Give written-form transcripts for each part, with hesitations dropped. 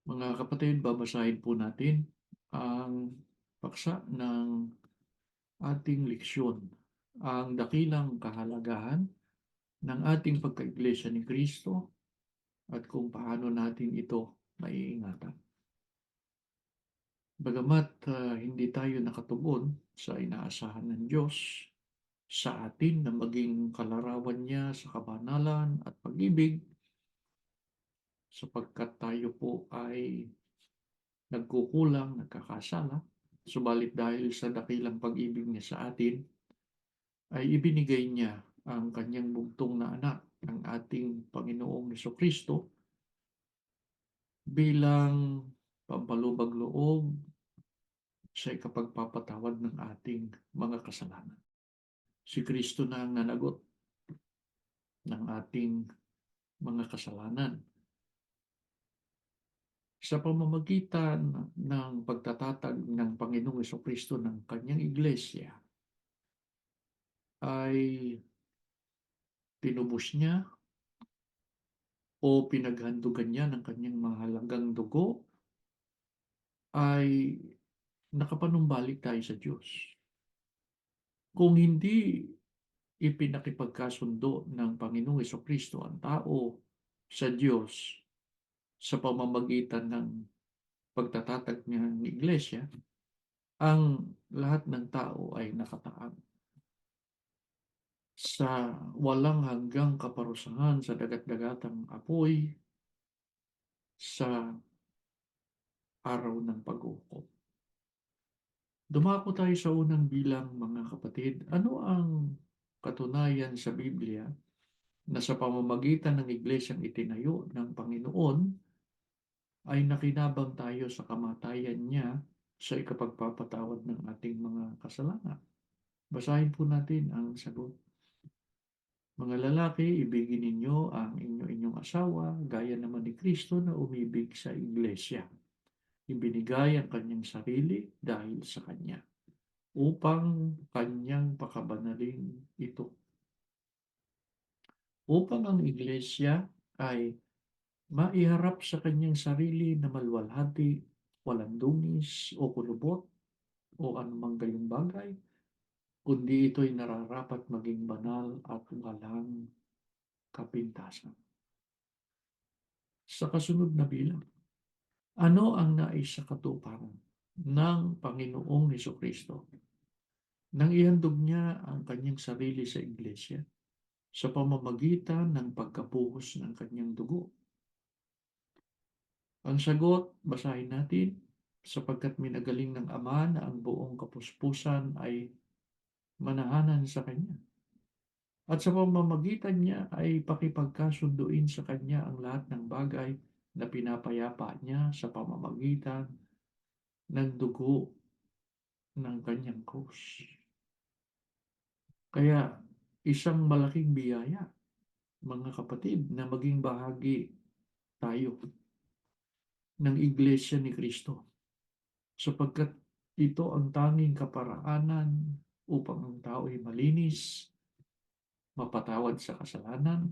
Mga kapatid, babasahin po natin ang paksa ng ating leksyon, ang dakilang kahalagahan ng ating pagkaiglesia ni Kristo at kung paano natin ito maiingatan. Bagamat hindi tayo nakatugon sa inaasahan ng Diyos sa atin na maging kalarawan niya sa kabanalan at pag-ibig, sapagkat tayo po ay nagkukulang, nagkakasala, subalit dahil sa dakilang pag-ibig niya sa atin, ay ibinigay niya ang kanyang bugtong na anak, ang ating Panginoong Kristo bilang pampalubag loob sa ikapagpapatawad ng ating mga kasalanan. Si Kristo na ang nanagot ng ating mga kasalanan sa pamamagitan ng pagtatatag ng Panginoong Kristo ng kanyang iglesia ay tinubos niya o pinaghandugan niya ng kanyang mahalagang dugo ay nakapanumbalik tayo sa Diyos. Kung hindi ipinakipagkasundo ng Panginoong Kristo ang tao sa Diyos sa pamamagitan ng pagtatatag niya ng iglesia, ang lahat ng tao ay nakataang sa walang hanggang kaparusahan sa dagat-dagatang apoy sa araw ng pag-uukom. Dumako tayo sa unang bilang, mga kapatid. Ano ang katunayan sa Biblia na sa pamamagitan ng iglesyang itinayo ng Panginoon ay nakinabang tayo sa kamatayan niya sa ikapagpapatawad ng ating mga kasalanan? Basahin po natin ang sagot. Mga lalaki, ibigin ninyo ang inyong asawa gaya naman ni Kristo na umibig sa iglesia. Ibinigay ang kanyang sarili dahil sa kanya upang kanyang pakabanalin ito. Upang ang iglesia ay maiharap sa kanyang sarili na malwalhati, walang dungis o kulubot o anumang gayong bagay, kundi ito'y nararapat maging banal at walang kapintasan. Sa kasunod na bilang, ano ang nais sa katuparan ng Panginoong Kristo nang ihandog niya ang kanyang sarili sa iglesia sa pamamagitan ng pagkabuhos ng kanyang dugo? Ang sagot, basahin natin, sapagkat minagaling ng Ama na ang buong kapuspusan ay manahanan sa Kanya. At sa pamamagitan niya ay pakipagkasunduin sa Kanya ang lahat ng bagay na pinapayapa niya sa pamamagitan ng dugo ng Kanyang krus. Kaya isang malaking biyaya, mga kapatid, na maging bahagi tayo ng Iglesia ni Kristo, sapagkat ito ang tanging kaparaanan upang ang tao ay malinis, mapatawad sa kasalanan,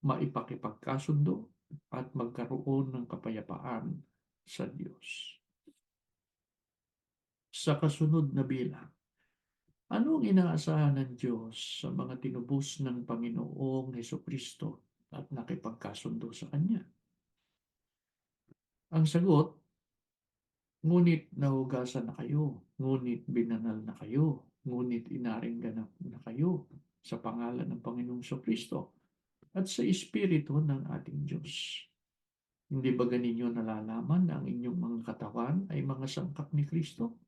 maipakipagkasundo, at magkaroon ng kapayapaan sa Diyos. Sa kasunod na bilang, ano ang inaasahan ng Diyos sa mga tinubos ng Panginoong Kristo at nakipagkasundo sa Kanya? Ang sagot, ngunit nahugasan na kayo, ngunit binanal na kayo, ngunit inaring ganap na kayo sa pangalan ng Panginoong Kristo at sa Espiritu ng ating Diyos. Hindi ba ganinyo nalalaman na ang inyong mga katawan ay mga sangkap ni Kristo?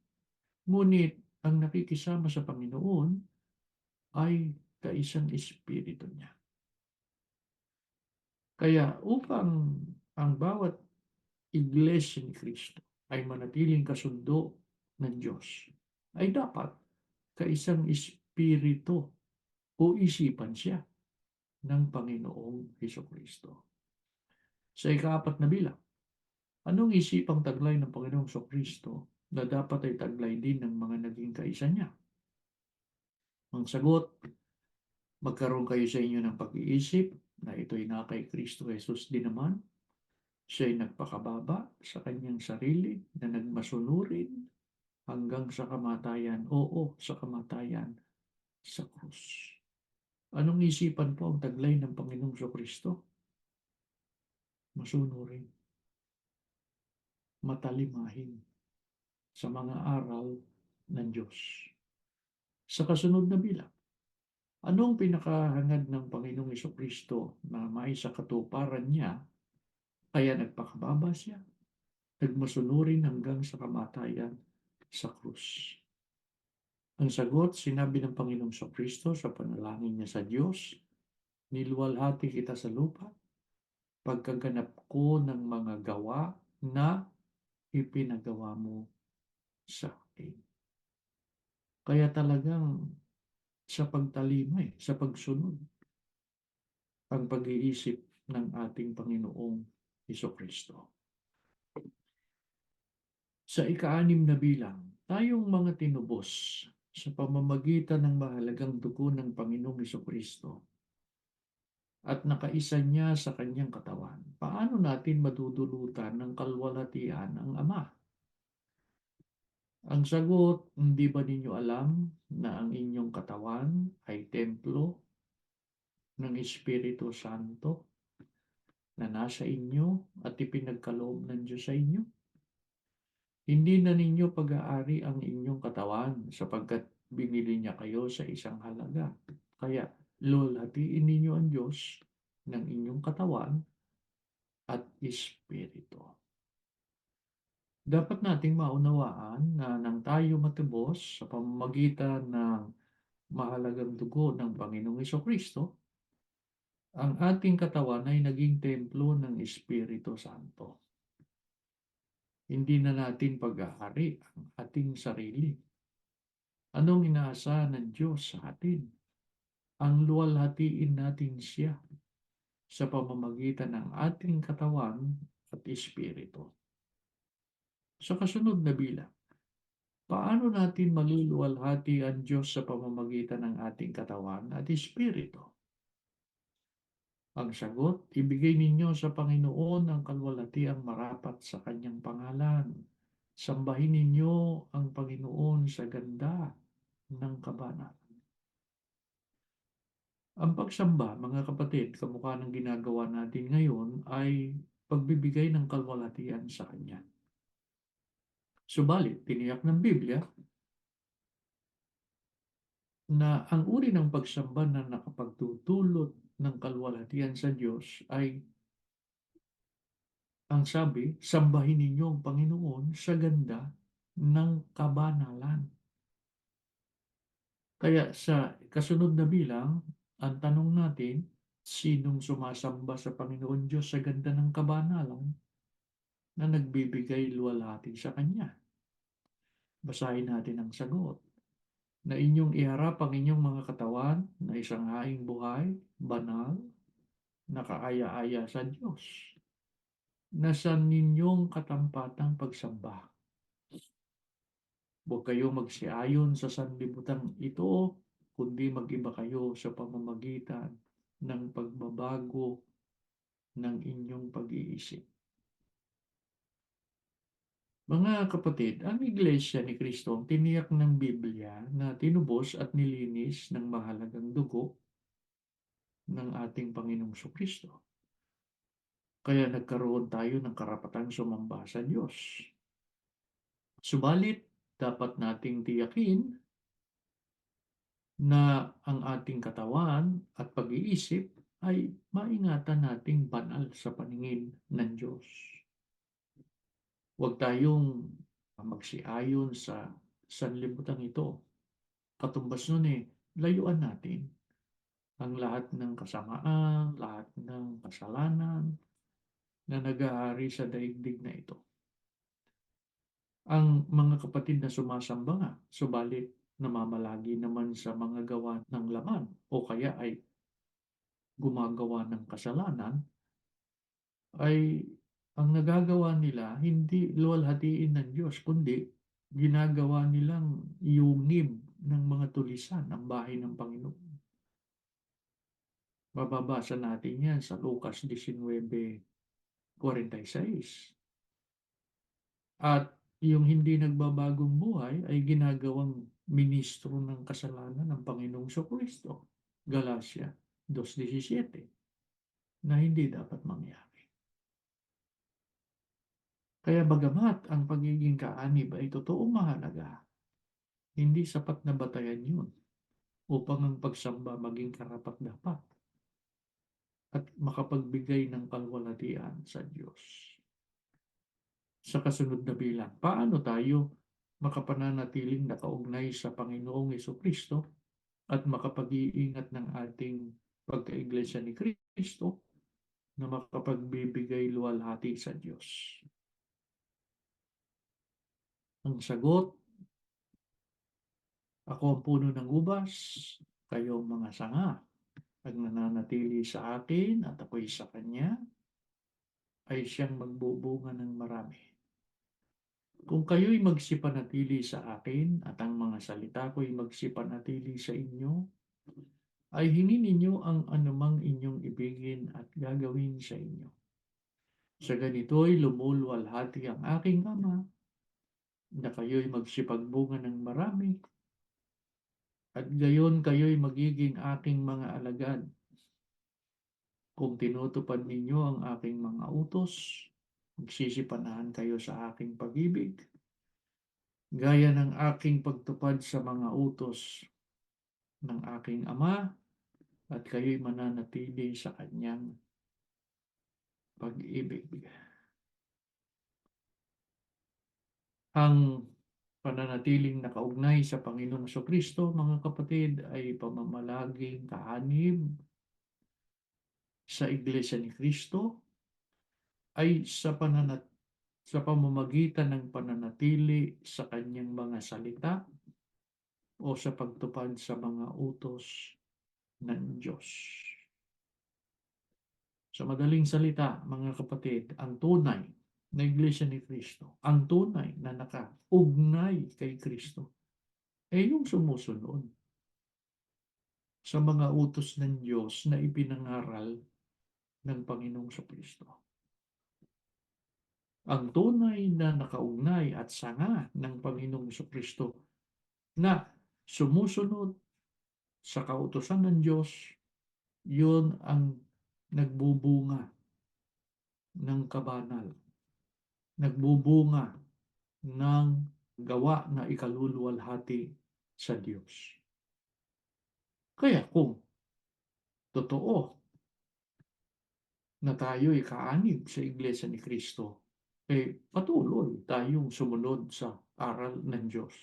Ngunit ang nakikisama sa Panginoon ay kaisang Espiritu niya. Kaya upang ang bawat iglesia ni Kristo ay manatiling kasundo ng Diyos, ay dapat kaisang Espiritu o isipan siya ng Panginoong Kristo. Sa ikaapat na bilang, anong isipang taglay ng Panginoong Kristo na dapat ay taglay din ng mga naging kaisa niya? Ang sagot, magkaroon kayo sa inyo ng pag-iisip na ito'y na kay Kristo Jesus din naman, Siya'y nagpakababa sa kanyang sarili na nagmasunurin hanggang sa kamatayan, oo, sa kamatayan sa krus. Anong isipan po ang taglay ng Panginoong Kristo? Masunurin, matalimahin sa mga aral ng Diyos. Sa kasunod na bilang, ano ang pinakahangad ng Panginoong Kristo na maisakatuparan niya kaya nagpakababa siya, nagmasunurin hanggang sa kamatayan sa krus? Ang sagot, sinabi ng Panginoong Kristo sa panalangin niya sa Diyos, niluwalhati kita sa lupa, pagkaganap ko ng mga gawa na ipinagawa mo sa akin. Kaya talagang sa pagtalimay, sa pagsunod, ang pag-iisip ng ating Panginoong Kristo. Sa ika-6 na bilang, tayong mga tinubos sa pamamagitan ng mahalagang dugo ng Panginoong Kristo at nakaisa niya sa kanyang katawan, paano natin madudulutan ng kalwalhatian ang Ama? Ang sagot, hindi ba ninyo alam na ang inyong katawan ay templo ng Espiritu Santo na nasa inyo at ipinagkaloob ng Diyos sa inyo? Hindi na ninyo pag-aari ang inyong katawan sapagkat binili niya kayo sa isang halaga. Kaya lulhatiin ninyo ang Diyos ng inyong katawan at Espiritu. Dapat nating maunawaan na nang tayo matubos sa pamamagitan ng mahalagang dugo ng Panginoong Kristo, ang ating katawan ay naging templo ng Espiritu Santo. Hindi na natin pag-aari ang ating sarili. Anong inaasahan ng Diyos sa atin? Ang luwalhatiin natin siya sa pamamagitan ng ating katawan at Espiritu. Sa kasunod na bilang, paano natin maluluwalhati ang Diyos sa pamamagitan ng ating katawan at Espiritu? Ang sagot, ibigay ninyo sa Panginoon ang kalwalhatiang marapat sa kanyang pangalan. Sambahin ninyo ang Panginoon sa ganda ng kabanalan. Ang pagsamba, mga kapatid, kamukha ng ginagawa natin ngayon ay pagbibigay ng kalwalhatian sa Kanya. Subalit, tiniyak ng Biblia na ang uri ng pagsamba na nakapagtutulot ng kalwalhatian sa Diyos ay ang sabi, sambahin ninyo ang Panginoon sa ganda ng kabanalan. Kaya sa kasunod na bilang, ang tanong natin, sinong sumasamba sa Panginoon Diyos sa ganda ng kabanalan na nagbibigay luwalhati sa Kanya? Basahin natin ang sagot. Na inyong iharap ang inyong mga katawan na isang haing buhay, banal, nakaaya-aya sa Diyos. Nasa ninyong katampatang pagsamba. Huwag kayong magsiayon sa sanlibutan ito, kundi mag-iba kayo sa pamamagitan ng pagbabago ng inyong pag-iisip. Mga kapatid, ang Iglesia ni Kristo ang tiniyak ng Biblia na tinubos at nilinis ng mahalagang dugo ng ating Panginoong Kristo. Kaya nagkaroon tayo ng karapatang sumamba sa Diyos. Subalit, dapat nating tiyakin na ang ating katawan at pag-iisip ay maingatan nating banal sa paningin ng Diyos. Huwag tayong magsiayon sa sanlibutan ito. Katumbas nun layuan natin ang lahat ng kasamaan, lahat ng kasalanan na nag-aari sa daigdig na ito. Ang mga kapatid na sumasamba nga, subalit namamalagi naman sa mga gawa ng laman o kaya ay gumagawa ng kasalanan, ay ang nagagawa nila hindi luwalhatiin ng Diyos, kundi ginagawa nilang yungib ng mga tulisan ang bahay ng Panginoon. Mababasa natin yan sa Lucas 19, 46. At yung hindi nagbabagong buhay ay ginagawang ministro ng kasalanan ng Panginoong Kristo. Galatia 2:17 na hindi dapat mangyari. Kaya bagamat ang pagiging kaanib ay totoong mahalaga, hindi sapat na batayan yun upang ang pagsamba maging karapat-dapat at makapagbigay ng kalwalhatian sa Diyos. Sa kasunod na bilang, paano tayo makapananatiling nakaugnay sa Panginoong Kristo at makapag-iingat ng ating pagkaiglesia ni Kristo na makapagbibigay luwalhati sa Diyos? Ang sagot, ako ang puno ng ubas, kayo ang mga sanga. Pag nananatili sa akin at ako'y sa Kanya, ay siyang magbubunga ng marami. Kung kayo'y magsipanatili sa akin at ang mga salita ko'y magsipanatili sa inyo, ay hingin ninyo ang anumang inyong ibigin at gagawin sa inyo. Sa ganito'y lumuluwalhati ang aking Ama, na kayo'y magsipagbunga ng marami, at gayon kayo'y magiging aking mga alagad. Kung tinutupad ninyo ang aking mga utos, magsisipanahan kayo sa aking pag-ibig, gaya ng aking pagtupad sa mga utos ng aking Ama, at kayo'y mananatili sa kanyang pag-ibig. Ang pananatiling nakaugnay sa Panginoong Kristo, mga kapatid, ay pamamalaging kaanib sa Iglesia ni Kristo ay sa pamamagitan ng pananatili sa kanyang mga salita o sa pagtupad sa mga utos ng Diyos. Sa madaling salita, mga kapatid, ang tunay na Iglesia ni Kristo, ang tunay na nakaugnay kay Kristo, ay yung sumusunod sa mga utos ng Diyos na ipinangaral ng Panginoong Kristo. Ang tunay na nakaugnay at sanga ng Panginoong Kristo na sumusunod sa kautusan ng Diyos, yun ang nagbubunga ng kabanal, nagbubunga ng gawa na ikaluluwalhati sa Diyos. Kaya kung totoo na tayo'y kaanib sa Iglesia ni Kristo, patuloy tayong sumunod sa aral ng Diyos.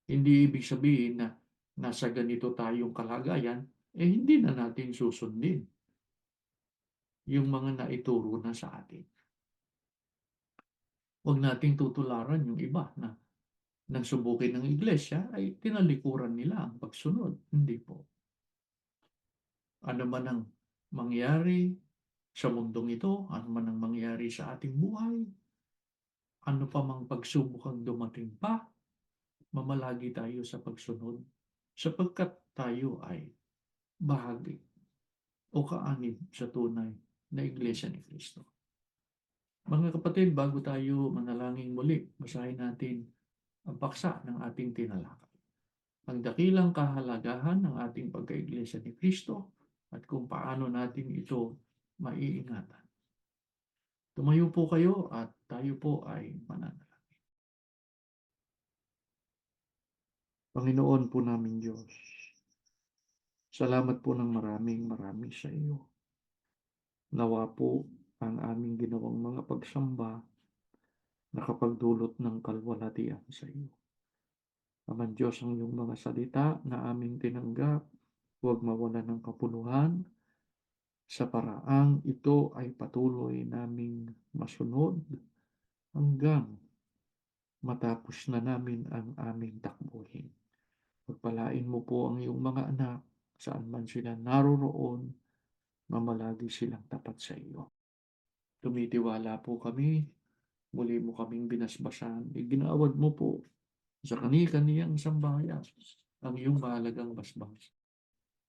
Hindi ibig sabihin na nasa ganito tayong kalagayan, hindi na natin susundin yung mga naituro na sa atin. Huwag nating tutularan yung iba na nang subukin ng iglesia ay tinalikuran nila ang pagsunod. Hindi po. Ano man ang mangyari sa mundong ito, ano man ang mangyari sa ating buhay, ano pa mang pagsubok ang dumating pa, mamalagi tayo sa pagsunod sapagkat tayo ay bahagi o kaanib sa tunay na Iglesia ni Kristo. Mga kapatid, bago tayo manalangin muli, basahin natin ang paksa ng ating tinalakay. Ang dakilang kahalagahan ng ating pagka-Iglesia ni Kristo at kung paano natin ito maiingatan. Tumayo po kayo at tayo po ay mananalangin. Panginoon po namin Diyos, salamat po ng marami sa iyo. Nawa po ang aming ginawang mga pagsamba nakapagdulot ng kalwalhatian sa iyo. Aman Diyos, ang iyong mga salita na aming tinanggap, huwag mawala ng kapuluhan, sa paraang ito ay patuloy naming masunod hanggang matapos na namin ang aming takbuhin. Pagpalain mo po ang iyong mga anak, saan man sila naroroon, mamalagi silang tapat sa iyo. Tumitiwala po kami, muli mo kaming binasbasan, iginaawad mo po sa kani-kaniyang sambahayan ang iyong mahalagang basbas.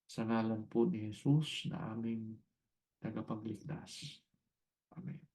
Sa ngalan po ni Jesus na aming tagapagligtas. Amen.